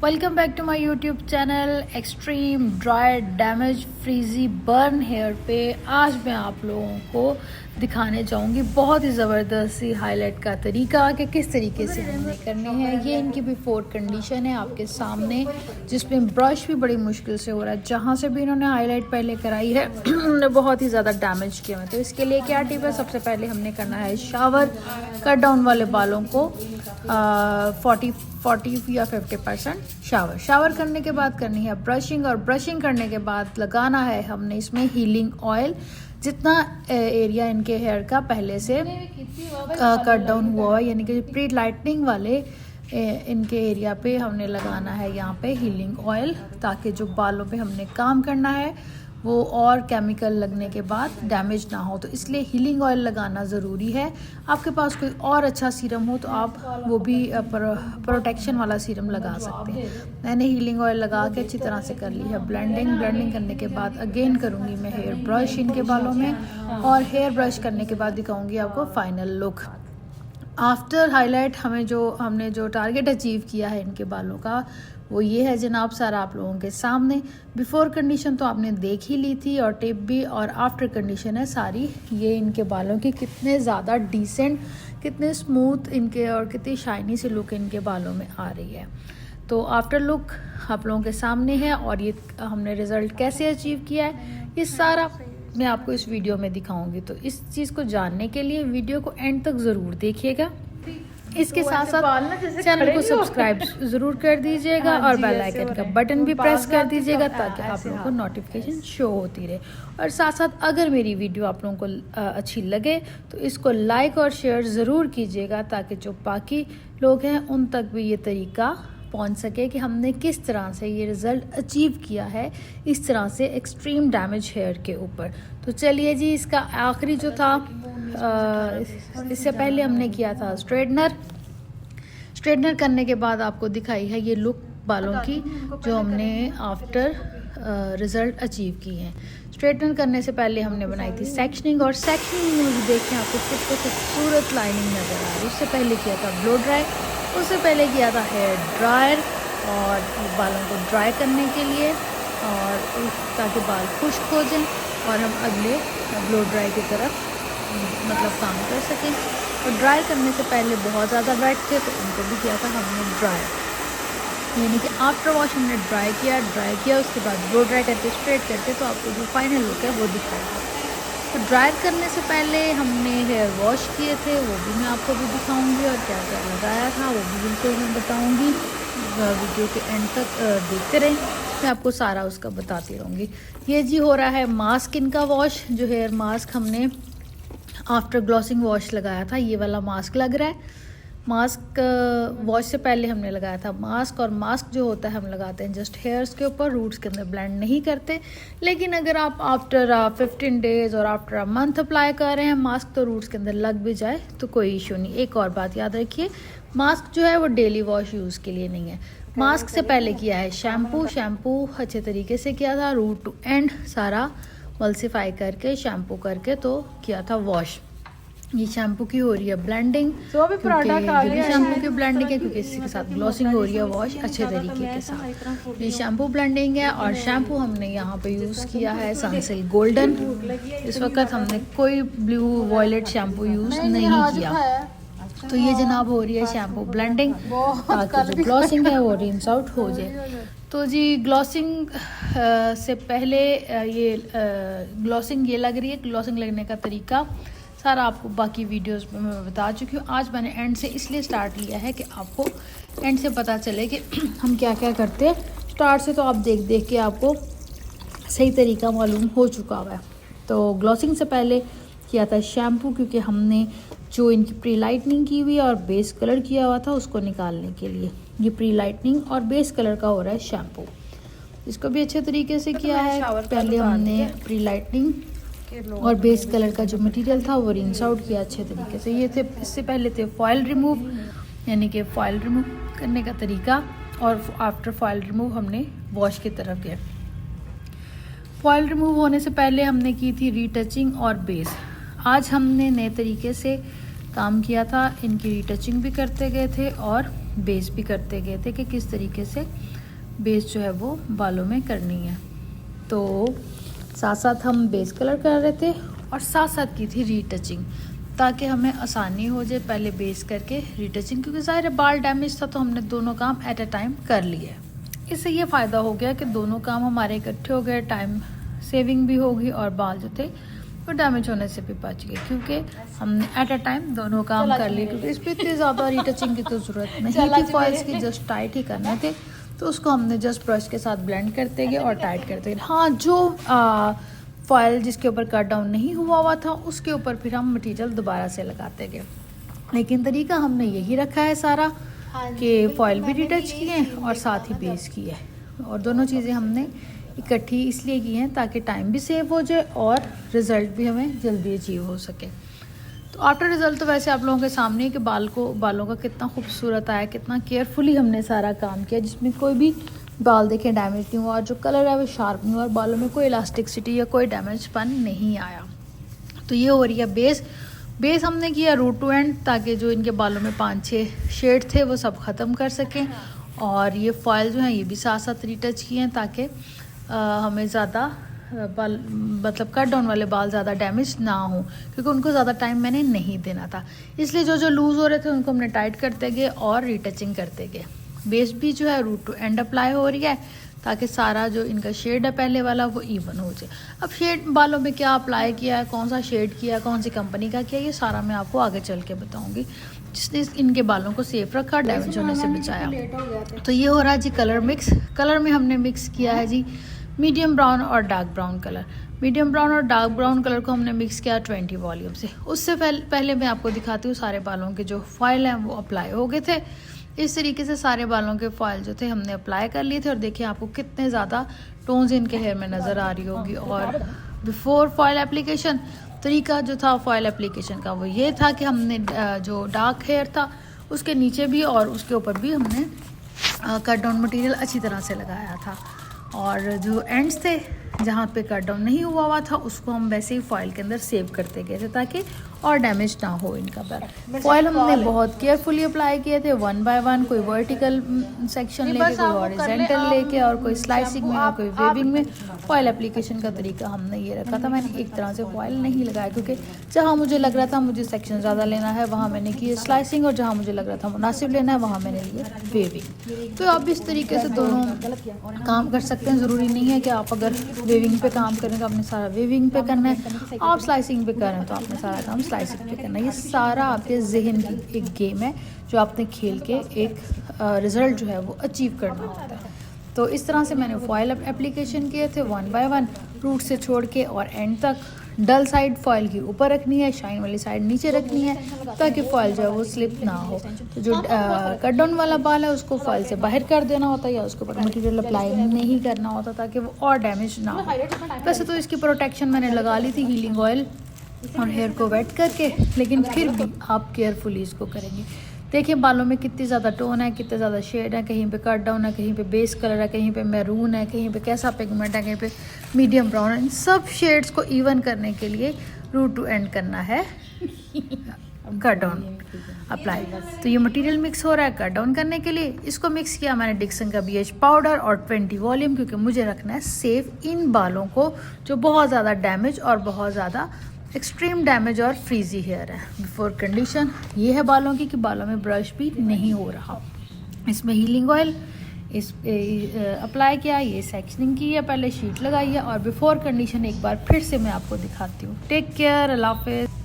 Welcome back to my YouTube channel extreme dry damage frizzy burn hair पे आज मैं आप लोगों को दिखाने जाऊंगी बहुत ही ज़बरदस्त सी हाईलाइट का तरीका कि किस तरीके से हमने करने हैं। ये इनकी बिफोर कंडीशन है आपके सामने, जिसमें ब्रश भी बड़ी मुश्किल से हो रहा है। जहाँ से भी इन्होंने हाईलाइट पहले कराई है उन्होंने बहुत ही ज़्यादा डैमेज किया है। तो इसके लिए क्या टिप है, सबसे पहले हमने करना है शावर। कट डाउन वाले बालों को 40 या 50% शावर करने के बाद करनी है ब्रशिंग, और ब्रशिंग करने के बाद लगाना है हमने इसमें हीलिंग ऑयल। जितना एरिया इनके हेयर का पहले से कट डाउन हुआ है, यानी कि प्री लाइटनिंग वाले इनके एरिया पे हमने लगाना है यहाँ पे हीलिंग ऑयल, ताकि जो बालों पे हमने काम करना है वो और केमिकल लगने के बाद डैमेज ना हो। तो इसलिए हीलिंग ऑयल लगाना ज़रूरी है। आपके पास कोई और अच्छा सीरम हो तो आप वो भी प्रोटेक्शन वाला सीरम लगा सकते हैं। मैंने हीलिंग ऑयल लगा के अच्छी तरह से कर ली है ब्लेंडिंग करने के बाद अगेन करूँगी मैं हेयर ब्रश इनके बालों में, और हेयर ब्रश करने के बाद दिखाऊँगी आपको फाइनल लुक। आफ्टर हाईलाइट हमने जो टारगेट अचीव किया है इनके बालों का वो ये है जनाब सारा आप लोगों के सामने। बिफोर कंडीशन तो आपने देख ही ली थी और टिप भी, और आफ्टर कंडीशन है सारी ये इनके बालों की कितने ज़्यादा डिसेंट, कितने स्मूथ इनके और कितनी शाइनी सी लुक इनके बालों में आ रही है। तो आफ्टर लुक आप लोगों के सामने है, और ये हमने रिज़ल्ट कैसे अचीव किया है ये सारा मैं आपको इस वीडियो में दिखाऊंगी। तो इस चीज़ को जानने के लिए वीडियो को एंड तक ज़रूर देखिएगा। इसके साथ साथ चैनल को सब्सक्राइब ज़रूर कर दीजिएगा और बेल आइकन का बटन भी प्रेस कर दीजिएगा, ताकि आप लोगों को नोटिफिकेशन शो होती रहे। और साथ साथ अगर मेरी वीडियो आप लोगों को अच्छी लगे तो इसको लाइक और शेयर ज़रूर कीजिएगा, ताकि जो बाकी लोग हैं उन तक भी ये तरीका पहुंच सके कि हमने किस तरह से ये रिज़ल्ट अचीव किया है इस तरह से एक्सट्रीम डैमेज हेयर के ऊपर। तो चलिए जी, इसका आखिरी जो था इससे पहले हमने किया था स्ट्रेटनर करने के बाद आपको दिखाई है ये लुक बालों की जो हमने आफ्टर रिज़ल्ट अचीव की है। स्ट्रेटनर करने से पहले हमने बनाई थी सेक्शनिंग, और सेक्शनिंग में भी देखें आपको कितनी खूबसूरत लाइनिंग नज़र आ रही है। उससे पहले किया था ब्लो ड्राई, उससे पहले किया था हेयर ड्रायर और बालों को ड्राई करने के लिए, और ताकि बाल खुश्क हो जाएं और हम अगले ब्लो ड्राई की तरफ काम कर सकें। और ड्राई करने से पहले बहुत ज़्यादा वेट थे तो उनको भी किया था हमने ड्राई, यानी कि आफ्टर वॉश हमने ड्राई किया उसके बाद ब्लो ड्राई करके स्ट्रेट करके तो आपको जो फाइनल लुक है वो दिखाएगा। तो ड्राई करने से पहले हमने हेयर वॉश किए थे, वो भी मैं आपको भी दिखाऊंगी, और क्या क्या लगाया था वो भी बिल्कुल मैं बताऊंगी। वीडियो के एंड तक देखते रहें, मैं आपको सारा उसका बताती रहूँगी। ये जी हो रहा है मास्क इनका वॉश, जो हेयर मास्क हमने आफ्टर ग्लॉसिंग वॉश लगाया था, ये वाला मास्क लग रहा है। मास्क वॉश से पहले हमने लगाया था मास्क, और मास्क जो होता है हम लगाते हैं जस्ट हेयर्स के ऊपर, रूट्स के अंदर ब्लेंड नहीं करते। लेकिन अगर आप आफ्टर 15 डेज़ और आफ्टर अ मंथ अप्लाई कर रहे हैं मास्क तो रूट्स के अंदर लग भी जाए तो कोई इशू नहीं। एक और बात याद रखिए, मास्क जो है वो डेली वॉश यूज़ के लिए नहीं है। मास्क से पहले किया है शैम्पू अच्छे तरीके से किया था, रूट टू एंड सारा मल्सीफाई करके शैम्पू करके तो किया था वॉश। ये शैम्पू की हो रही है ब्लेंडिंग, क्योंकि शैम्पू की ब्लेंडिंग है, क्योंकि इसी के साथ ग्लॉसिंग हो रही है वॉश अच्छे तरीके के साथ। ये शैम्पू ब्लेंडिंग है, और शैम्पू हमने यहाँ पे यूज़ किया है सनसिल्क गोल्डन। इस वक्त हमने कोई ब्लू वॉयलेट शैम्पू यूज़ नहीं किया। तो ये जनाब हो रही है शैम्पू ब्लेंडिंग, ताकि जो ग्लॉसिंग है वो रिंस आउट हो जाए। तो जी ग्लॉसिंग से पहले ये ग्लॉसिंग ये लग रही है, ग्लॉसिंग लगने का तरीका सारा आपको बाकी वीडियोस में मैं बता चुकी हूँ। आज मैंने एंड से इसलिए स्टार्ट लिया है कि आपको एंड से पता चले कि हम क्या क्या करते हैं। स्टार्ट से तो आप देख के आपको सही तरीका मालूम हो चुका हुआ है। तो ग्लॉसिंग से पहले किया था शैम्पू, क्योंकि हमने जो इनकी प्री लाइटनिंग की हुई और बेस कलर किया हुआ था उसको निकालने के लिए ये प्री लाइटनिंग और बेस कलर का हो रहा है शैम्पू। इसको भी अच्छे तरीके से किया है। पहले हमने प्री लाइटनिंग और बेस कलर का जो मटेरियल था वो रिंस आउट किया अच्छे तरीके से। ये थे, इससे पहले थे फॉयल रिमूव, यानी कि फॉयल रिमूव करने का तरीका, और आफ्टर फॉयल रिमूव हमने वॉश की तरफ गए। फॉयल रिमूव होने से पहले हमने की थी रीटचिंग और बेस। आज हमने नए तरीके से काम किया था, इनकी रीटचिंग भी करते गए थे और बेस भी करते गए थे कि किस तरीके से बेस जो है वो बालों में करनी है। तो साथ साथ हम बेस कलर कर रहे थे और साथ साथ की थी रीटचिंग, ताकि हमें आसानी हो जाए पहले बेस करके रीटचिंग, क्योंकि ज़ाहिर है बाल डैमेज था तो हमने दोनों काम एट अ टाइम कर लिए। इससे ये फ़ायदा हो गया कि दोनों काम हमारे इकट्ठे हो गए, टाइम सेविंग भी होगी और बाल जो थे वो डैमेज होने से भी बच गए, क्योंकि हमने एट अ टाइम दोनों काम कर लिए। क्योंकि इस पर इतनी ज़्यादा रीटचिंग की तो ज़रूरत नहीं थी, फॉइल्स की जस्ट टाइट ही करने थे, तो उसको हमने जस्ट ब्रश के साथ ब्लेंड करते गए और टाइट करते गए। हाँ, जो फॉइल जिसके ऊपर कट डाउन नहीं हुआ था उसके ऊपर फिर हम मटीरियल दोबारा से लगाते गए, लेकिन तरीका हमने यही रखा है सारा कि फॉइल भी रीटच की है और साथ ही बेस की है, और दोनों चीज़ें हमने इकट्ठी इसलिए की हैं ताकि टाइम भी सेव हो जाए और रिज़ल्ट भी हमें जल्दी अचीव हो सके। तो आफ्टर रिज़ल्ट तो वैसे आप लोगों के सामने है कि बालों का कितना खूबसूरत आया, कितना केयरफुली हमने सारा काम किया, जिसमें कोई भी बाल देखें डैमेज नहीं हुआ, और जो कलर है वो शार्प नहीं हुआ, और बालों में कोई इलास्टिसिटी या कोई डैमेजपन नहीं आया। तो ये हो रही है बेस हमने किया रूट टू एंड, ताकि जो इनके बालों में 5-6 शेड थे वो सब ख़त्म कर सकें। और ये फॉइल जो है ये भी साथ साथ रीटच किए हैं ताकि हमें ज़्यादा बाल मतलब कट डाउन वाले बाल ज़्यादा डैमेज ना हो, क्योंकि उनको ज़्यादा टाइम मैंने नहीं देना था। इसलिए जो लूज़ हो रहे थे उनको हमने टाइट करते गए और रीटचिंग करते गए। बेस भी जो है रूट टू एंड अप्लाई हो रही है ताकि सारा जो इनका शेड है पहले वाला वो इवन हो जाए। अब शेड बालों में क्या अप्लाई किया है, कौन सा शेड किया है, कौन सी कंपनी का किया, ये सारा मैं आपको आगे चल के बताऊंगी, जिसने इनके बालों को सेफ रखा, डैमेज होने से बचाया। तो ये हो रहा है जी कलर मिक्स। कलर में हमने मिक्स किया है जी मीडियम ब्राउन और dark brown colour. Medium brown और डार्क ब्राउन कलर को हमने मिक्स किया 20 वॉल्यूम से। उससे पहले मैं आपको दिखाती हूँ सारे बालों के जो फॉइल हैं वो अप्लाई हो गए थे। इस तरीके से सारे बालों के फॉइल जो थे हमने अप्लाई कर लिए थे, और देखिए आपको कितने ज़्यादा टोन्स इनके हेयर में नज़र आ रही होगी। और बिफोर फॉइल एप्लीकेशन तरीका जो था फॉइल एप्लीकेशन का वो ये था कि हमने जो डार्क हेयर था उसके नीचे भी और उसके ऊपर भी हमने कट डाउन मटीरियल अच्छी तरह से लगाया था, और जो एंड्स थे जहाँ पे कट डाउन नहीं हुआ था उसको हम वैसे ही फॉइल के अंदर सेव करते गए थे ताकि और डैमेज ना हो इनका पर। फॉइल हमने बहुत केयरफुली अप्लाई किए थे, 1 बाय 1, कोई वर्टिकल सेक्शन लेके, कोई हॉरिजॉन्टल लेके, और कोई स्लाइसिंग में और कोई वेविंग में। फॉइल एप्लीकेशन का तरीका हमने ये रखा था, मैंने एक तरह से फॉइल नहीं लगाया, क्योंकि जहाँ मुझे लग रहा था मुझे सेक्शन ज़्यादा लेना है वहाँ मैंने की स्लाइसिंग, और जहाँ मुझे लग रहा था मुनासिब लेना है वहाँ मैंने लिए वेविंग। तो आप इस तरीके से दोनों काम कर सकते हैं। ज़रूरी नहीं है कि आप अगर वेविंग पे काम करें तो आपने सारा वेविंग पे करना है, आप स्लाइसिंग पे करें तो आपने सारा काम स्लाइसिंग पे करना है। ये सारा आपके जहन की एक गेम है जो आपने खेल के एक रिज़ल्ट जो है वो अचीव करना होता है। तो इस तरह से मैंने फॉइल एप्लीकेशन किए थे 1 बाय 1, रूट से छोड़ के और एंड तक। डल साइड फॉइल की ऊपर रखनी है, शाइन वाली साइड नीचे रखनी है, ताकि फॉइल जो है वो स्लिप ना हो। तो जो कट डाउन वाला बाल है उसको फॉइल से बाहर कर देना होता है, या उसके ऊपर मटीरियल अप्लाई नहीं करना होता ताकि वो और डैमेज ना हो। वैसे तो इसकी प्रोटेक्शन मैंने लगा ली थी हीलिंग ऑयल और हेयर को वेट करके, लेकिन फिर भी आप केयरफुली इसको करेंगे। देखिए बालों में कितनी ज़्यादा टोन है, कितने ज़्यादा शेड है, कहीं पे कट डाउन है, कहीं पे बेस कलर है, कहीं पे मैरून है, कहीं पे कैसा पिगमेंट है, कहीं पे मीडियम ब्राउन है। इन सब शेड्स को इवन करने के लिए रूट टू एंड करना है कट डाउन अप्लाई। तो ये मटेरियल मिक्स हो रहा है कट डाउन करने के लिए। इसको मिक्स किया मैंने डिक्सन का BH पाउडर और 20 वॉल्यूम, क्योंकि मुझे रखना है सेफ इन बालों को जो बहुत ज़्यादा डैमेज और बहुत ज़्यादा एक्सट्रीम डैमेज और फ्रीजी हेयर है। बिफोर कंडीशन ये है बालों की कि बालों में ब्रश भी नहीं हो रहा। इसमें हीलिंग ऑयल इस अप्लाई किया, ये सेक्शनिंग की है, पहले शीट लगाई है, और बिफोर कंडीशन एक बार फिर से मैं आपको दिखाती हूँ। टेक केयर, अल्लाह हाफिज़।